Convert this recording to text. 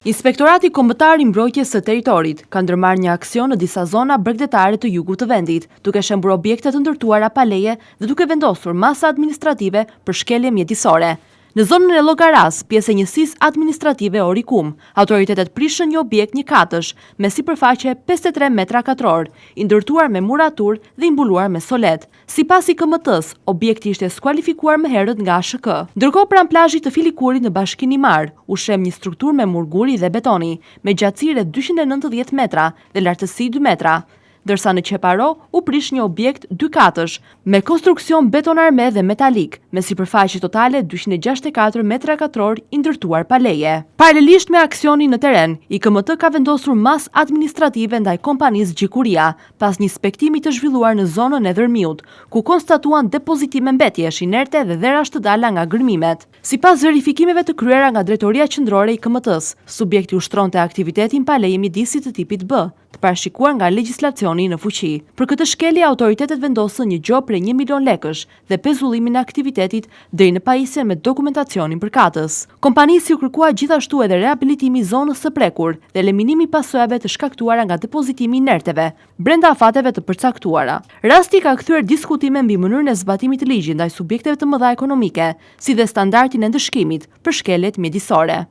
Inspektorati Kombëtar i Mbrojtjes së Territorit ka ndërmarrë një aksion në disa zona bregdetare të jugut të vendit, duke shembur objekte të ndërtuara pa leje dhe duke vendosur masa administrative për shkelje mjedisore. Në zonën e Llogaras, pjesë e njësisë administrative Orikum, autoritetet prishën një objekt një katësh me sipërfaqe 53 metra katror, i ndërtuar me muratur dhe i mbuluar me solet. Sipas IKMT-s, objekti ishte skualifikuar më herët nga ASHK. Ndërkohë pranë plazhit të Filikurit në Bashkinë Imar, u shem një strukturë me murguri dhe betoni, me gjatësi rreth 290 metra dhe lartësi 2 metra. Dërsa në Qeparo u prish një objekt 2 katësh me konstruksion betonarme dhe metalik, me sipërfaqe totale 264 metra katror i ndërtuar pa leje. Paralelisht me aksionin në teren, IKMT ka vendosur masë administrative ndaj kompanisë Gjikuria, pas një inspektimi të zhvilluar në zonën e Dërmiut, ku konstatuan depozitime mbetjesh inerte dhe dherash të dala nga gërmimet. Sipas verifikimeve të kryera nga Drejtoria Qendrore e IKMT-s, subjekti ushtronte aktivitetin pa leje mjedisit të tipit B, të parashikuar nga legjislacioni në fuqi. Për këtë shkelje, autoritetet vendosën një gjop prej 1 milion lekësh dhe pezullimin e aktivitetit deri në pajisjen me dokumentacionin përkatës. Kompanisë u kërkua gjithashtu edhe reabilitimi i zonës së prekur dhe eliminimi i pasojave të shkaktuara nga depozitimi i inerteve brenda afateve të përcaktuara. Rasti ka kthyer diskutime mbi mënyrën e zbatimit të ligjit ndaj subjekteve të mëdha ekonomike, si dhe standardin e ndëshkimit për shkeljet mjedisore.